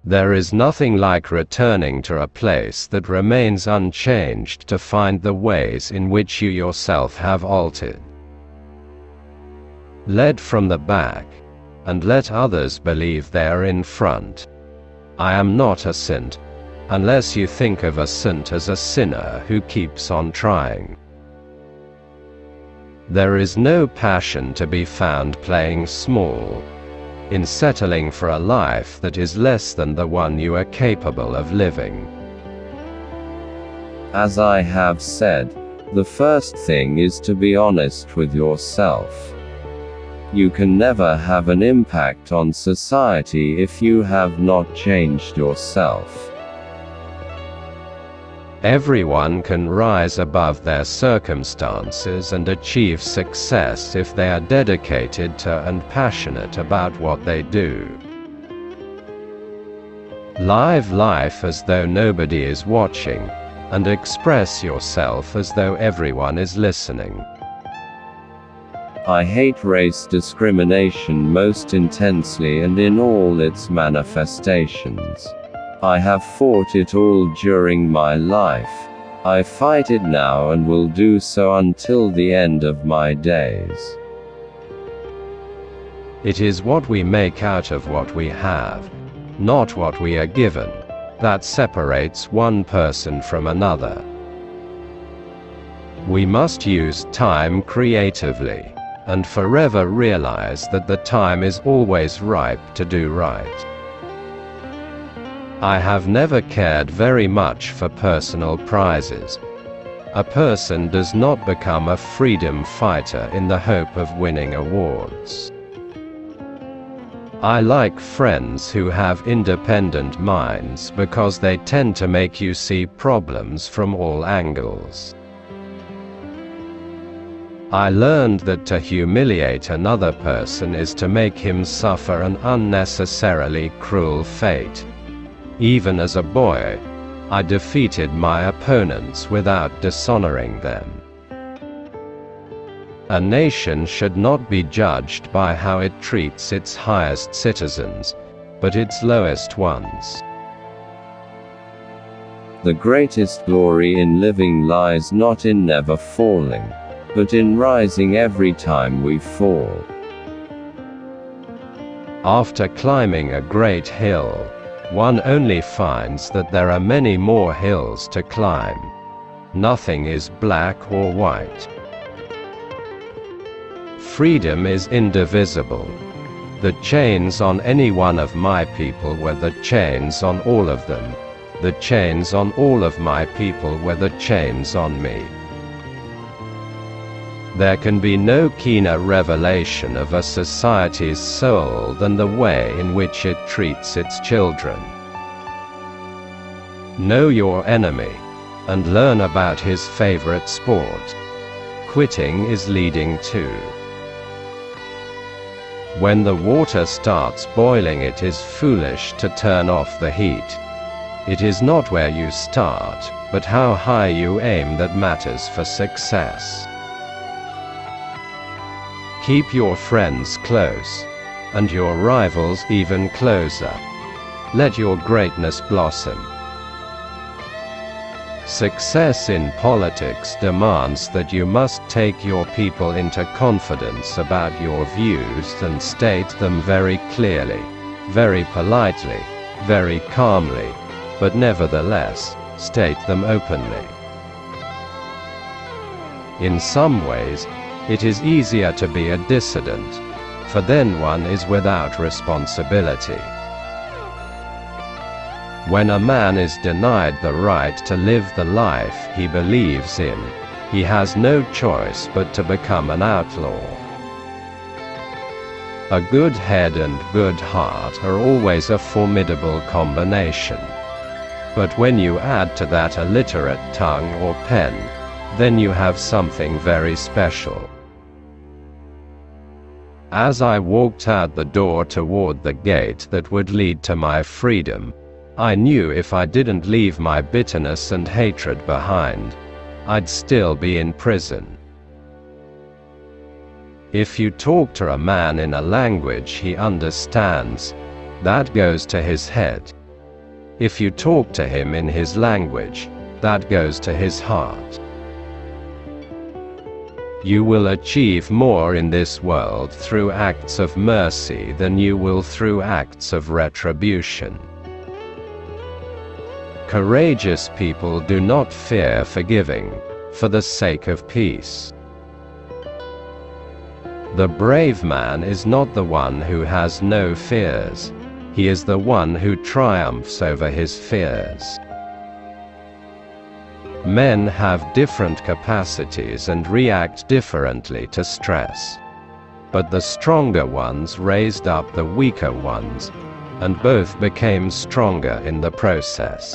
There is nothing like returning to a place that remains unchanged to find the ways in which you yourself have altered. Lead from the back, and let others believe they are in front. I am not a saint, unless you think of a saint as a sinner who keeps on trying. There is no passion to be found playing small, in settling for a life that is less than the one you are capable of living. As I have said, the first thing is to be honest with yourself. You can never have an impact on society if you have not changed yourself. Everyone can rise above their circumstances and achieve success if they are dedicated to and passionate about what they do. Live life as though nobody is watching, and express yourself as though everyone is listening. I hate race discrimination most intensely and in all its manifestations. I have fought it all during my life. I fight it now and will do so until the end of my days. It is what we make out of what we have, not what we are given, that separates one person from another. We must use time creatively, and forever realize that the time is always ripe to do right. I have never cared very much for personal prizes. A person does not become a freedom fighter in the hope of winning awards. I like friends who have independent minds because they tend to make you see problems from all angles. I learned that to humiliate another person is to make him suffer an unnecessarily cruel fate. Even as a boy, I defeated my opponents without dishonoring them. A nation should not be judged by how it treats its highest citizens, but its lowest ones. The greatest glory in living lies not in never falling, but in rising every time we fall. After climbing a great hill, one only finds that there are many more hills to climb. Nothing is black or white. Freedom is indivisible. The chains on any one of my people were the chains on all of them. The chains on all of my people were the chains on me. There can be no keener revelation of a society's soul than the way in which it treats its children. Know your enemy, and learn about his favorite sport. Quitting is leading too. When the water starts boiling, it is foolish to turn off the heat. It is not where you start, but how high you aim that matters for success. Keep your friends close, and your rivals even closer. Let your greatness blossom. Success in politics demands that you must take your people into confidence about your views and state them very clearly, very politely, very calmly, but nevertheless, state them openly. In some ways, it is easier to be a dissident, for then one is without responsibility. When a man is denied the right to live the life he believes in, he has no choice but to become an outlaw. A good head and good heart are always a formidable combination. But when you add to that a literate tongue or pen, then you have something very special. As I walked out the door toward the gate that would lead to my freedom, I knew if I didn't leave my bitterness and hatred behind, I'd still be in prison. If you talk to a man in a language he understands, that goes to his head. If you talk to him in his language, that goes to his heart. You will achieve more in this world through acts of mercy than you will through acts of retribution. Courageous people do not fear forgiving, for the sake of peace. The brave man is not the one who has no fears. He is the one who triumphs over his fears. Men have different capacities and react differently to stress. But the stronger ones raised up the weaker ones, and both became stronger in the process.